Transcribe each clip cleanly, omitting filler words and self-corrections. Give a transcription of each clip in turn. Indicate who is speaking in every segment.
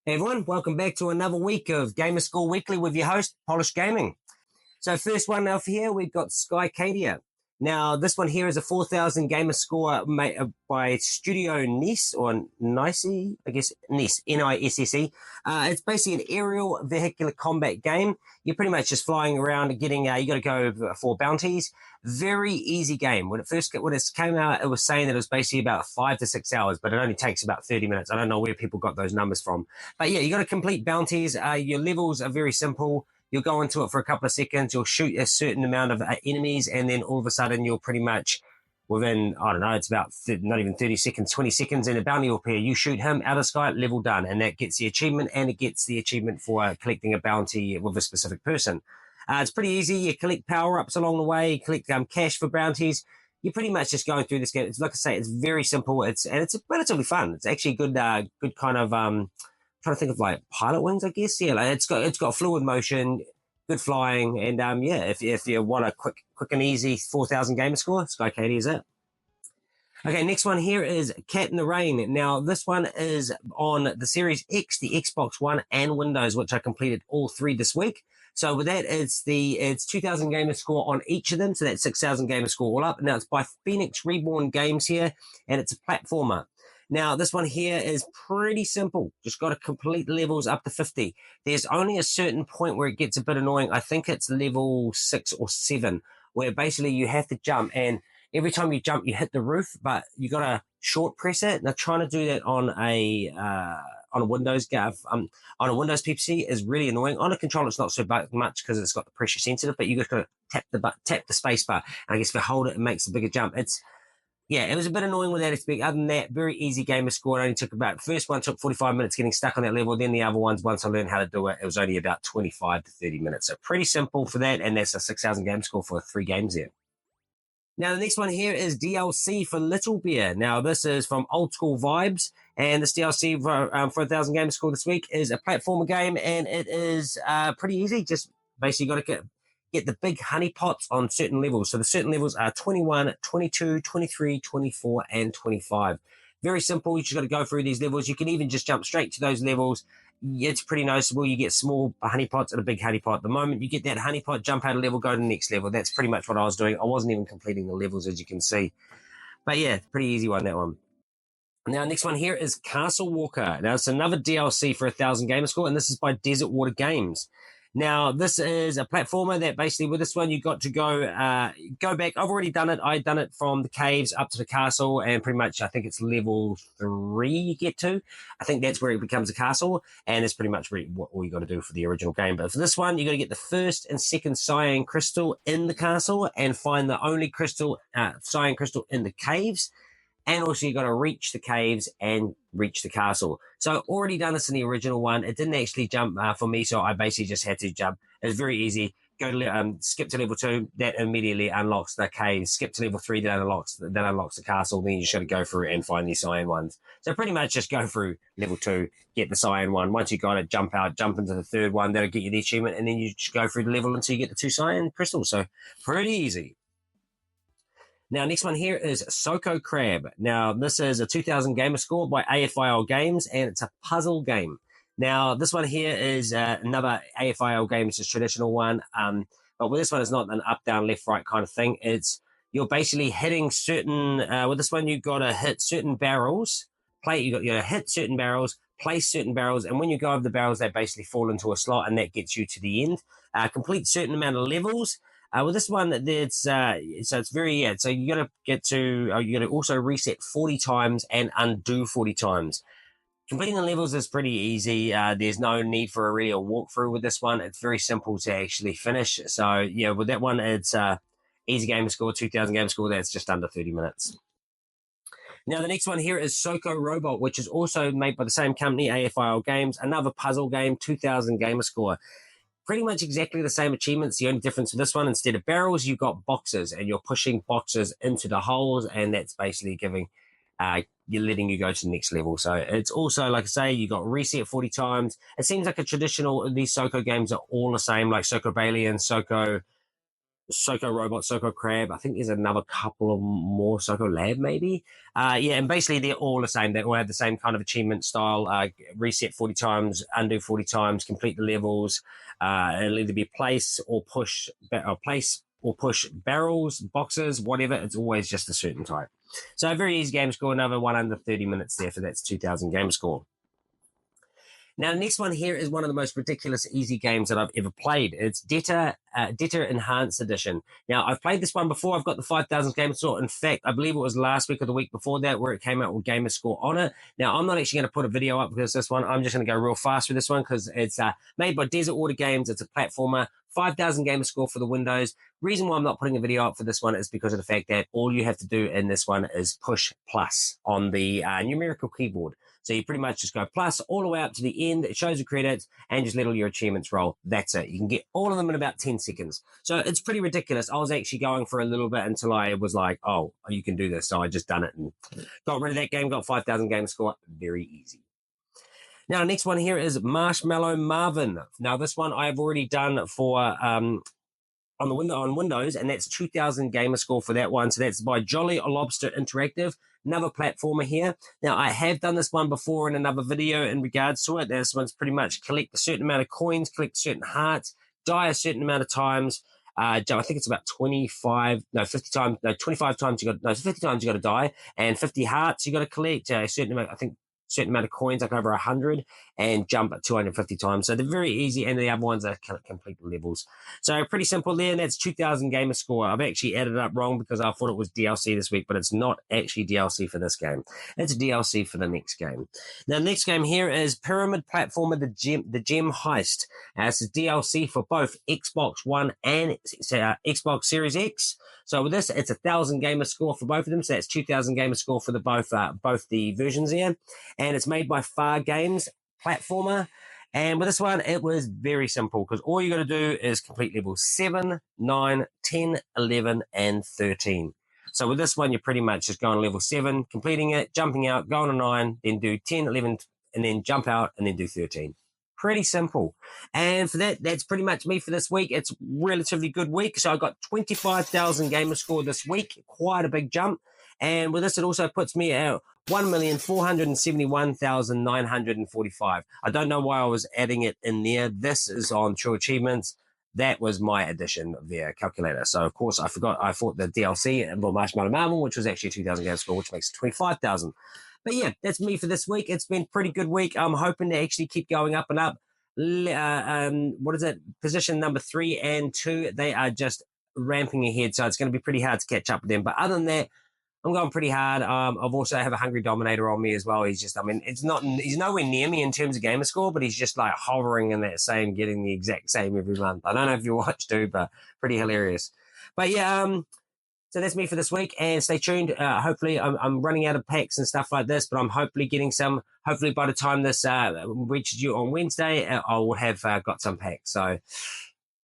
Speaker 1: Hey everyone, welcome back to another week of GamerScore Weekly with your host, Polish Gaming. So first one up here, we've got Skycadia. Now, this one here is a 4,000 gamer score made by Studio Nice, or Nice, I guess, Nice, Nisse. It's basically an aerial vehicular combat game. You're pretty much just flying around and getting, you got to go for bounties. Very easy game. When it came out, it was saying that it was basically about 5 to 6 hours, but it only takes about 30 minutes. I don't know where people got those numbers from. But yeah, you got to complete bounties. Your levels are very simple. You'll go into it for a couple of seconds, you'll shoot a certain amount of enemies, and then all of a sudden you'll pretty much, within, I don't know, it's about not even 30 seconds, 20 seconds, and a bounty will appear. You shoot him out of sky, level done, and that gets the achievement, and it gets the achievement for collecting a bounty with a specific person. It's pretty easy. You collect power-ups along the way, you collect cash for bounties. You're pretty much just going through this game. It's, like I say, it's very simple. It's relatively fun. It's actually good kind of trying to think of like pilot wings, I guess. Yeah, like it's got fluid motion, good flying, and yeah, if you want a quick and easy 4,000 gamer score, Skycadia is it. Okay, next one here is Cat in the Rain. Now, this one is on the Series X, the Xbox One, and Windows, which I completed all three this week. So with that, it's 2,000 gamer score on each of them, so that's 6,000 gamer score all up. Now, it's by Phoenix Reborn Games here, and it's a platformer. Now, this one here is pretty simple. Just got to complete levels up to 50. There's only a certain point where it gets a bit annoying. I think it's level 6 or 7, where basically you have to jump, and every time you jump, you hit the roof, but you got to short press it. Now, trying to do that on a Windows on a Windows PC is really annoying. On a controller, it's not so much because it's got the pressure sensitive, but you just got to tap the space bar, and I guess if you hold it, it makes a bigger jump. Yeah, it was a bit annoying with that aspect. Other than that, very easy gamer score. It only took first one took 45 minutes getting stuck on that level. Then the other ones, once I learned how to do it, it was only about 25 to 30 minutes. So pretty simple for that. And that's a 6,000 game score for 3 games there. Now, the next one here is DLC for Little Bear. Now, this is from Old School Vibes. And this DLC for 1,000 game score this week is a platformer game. And it is pretty easy. Just basically got to get the big honey pots on certain levels. So the certain levels are 21, 22, 23, 24, and 25. Very simple. You just got to go through these levels. You can even just jump straight to those levels. It's pretty noticeable. You get small honey pots and a big honey pot. The moment you get that honey pot, jump out a level, go to the next level. That's pretty much what I was doing. I wasn't even completing the levels, as you can see. But yeah, pretty easy one, that one. Now, next one here is Castle Walker. Now, it's another DLC for 1,000 gamer score, and this is by Desert Water Games. Now, this is a platformer that basically with this one, you got to go back. I've already done it. I've done it from the caves up to the castle, and pretty much I think it's level 3 you get to. I think that's where it becomes a castle, and it's pretty much what all you got to do for the original game. But for this one, you got to get the first and second cyan crystal in the castle and find the only cyan crystal in the caves. And also you got to reach the caves and reach the castle. So already done this in the original one. It didn't actually jump for me, so I basically just had to jump. It was very easy. Go to skip to level 2. That immediately unlocks the caves. Skip to level 3. That unlocks the castle. Then you just got to go through and find the cyan ones. So pretty much just go through level 2, get the cyan one. Once you got it, jump out, jump into the third one. That'll get you the achievement, and then you just go through the level until you get the 2 cyan crystals. So pretty easy. Now, next one here is Soko Crab. Now, this is a 2,000 gamer score by AFIL Games, and it's a puzzle game. Now, this one here is another AFIL game. It's a traditional one. But with this one, it's not an up, down, left, right kind of thing. You're basically hitting certain, with this one, you've got to hit certain barrels, you got to hit certain barrels, place certain barrels, and when you go over the barrels, they basically fall into a slot, and that gets you to the end. Complete certain amount of levels. With this one, it's very, so you got to also reset 40 times and undo 40 times. Completing the levels is pretty easy. There's no need for a walkthrough with this one. It's very simple to actually finish. So yeah, with that one, it's easy gamer score, 2,000 gamer score. That's just under 30 minutes. Now, the next one here is Soko Robot, which is also made by the same company, AFIL Games. Another puzzle game, 2,000 gamer score. Pretty much exactly the same achievements. The only difference with this one, instead of barrels, you've got boxes, and you're pushing boxes into the holes, and that's basically you're letting you go to the next level. So it's also, like I say, you got reset 40 times. It seems like these Soko games are all the same, like Soko Bailey and Soko Soko Robot, Soko Crab. I think there's another couple of more, Soko Lab maybe. Yeah, and basically they're all the same. They all have the same kind of achievement style. Reset 40 times, undo 40 times, complete the levels. It'll either be place or push barrels, boxes, whatever. It's always just a certain type. So a very easy game score. Another one under 30 minutes there for that's 2,000 game score. Now, the next one here is one of the most ridiculous easy games that I've ever played. It's Debtor Enhanced Edition. Now, I've played this one before. I've got the 5,000 game score. In fact, I believe it was last week or the week before that where it came out with GamerScore on it. Now, I'm not actually going to put a video up because this one, I'm just going to go real fast with this one because it's made by Desert Water Games. It's a platformer. 5,000 gamer score for the Windows. Reason why I'm not putting a video up for this one is because of the fact that all you have to do in this one is push plus on the numerical keyboard. So you pretty much just go plus all the way up to the end. It shows the credits and just let all your achievements roll. That's it. You can get all of them in about 10 seconds. So it's pretty ridiculous. I was actually going for a little bit until I was like, oh, you can do this. So I just done it and got rid of that game, got 5,000 game score. Very easy. Now, the next one here is Marshmallow Marvin. Now, this one I've already done for on Windows, and that's 2,000 gamer score for that one. So that's by Jolly Lobster Interactive, another platformer here. Now, I have done this one before in another video in regards to it. This one's pretty much collect a certain amount of coins, collect certain hearts, die a certain amount of times. I think it's about 50 times, 25 times you got, 50 times you got to die, and 50 hearts you got to collect, a certain amount, I think, certain amount of coins, like over 100, and jump at 250 times. So they're very easy, and the other ones are complete levels. So pretty simple there, and that's 2,000 gamer score. I've actually added it up wrong because I thought it was DLC this week, but it's not actually DLC for this game. It's DLC for the next game. Now, the next game here is Pyramid Platformer, the Gem Heist. This is DLC for both Xbox One and Xbox Series X. So with this, it's 1,000 gamer score for both of them. So that's 2,000 gamer score for the both the versions here. And it's made by Far Games platformer. And with this one, it was very simple because all you got to do is complete levels 7, 9, 10, 11, and 13. So with this one, you're pretty much just going to level 7, completing it, jumping out, going to 9, then do 10, 11, and then jump out, and then do 13. Pretty simple. And for that, that's pretty much me for this week. It's a relatively good week. So I got 25,000 gamer score this week. Quite a big jump. And with this, it also puts me at 1,471,945. I don't know why I was adding it in there. This is on True Achievements. That was my addition of their calculator. So, of course, I thought the DLC and Marshmallow Marvel, which was actually 2,000 game score, which makes 25,000. But yeah, that's me for this week. It's been a pretty good week. I'm hoping to actually keep going up and up. What is it? Position number 3 and 2, they are just ramping ahead. So it's going to be pretty hard to catch up with them. But other than that, I'm going pretty hard. I've also have a Hungry Dominator on me as well. He's nowhere near me in terms of gamer score, but he's just like hovering in that same, getting the exact same every month. I don't know if you watch too, but pretty hilarious. But yeah, so that's me for this week, and stay tuned. Hopefully, I'm running out of packs and stuff like this, but I'm hopefully getting some. Hopefully, by the time this reaches you on Wednesday, I will have got some packs. So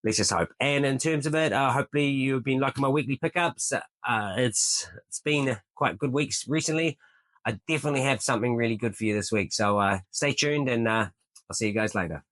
Speaker 1: let's just hope. And in terms of it, hopefully you've been liking my weekly pickups. It's been quite good weeks recently. I definitely have something really good for you this week. So stay tuned, and I'll see you guys later.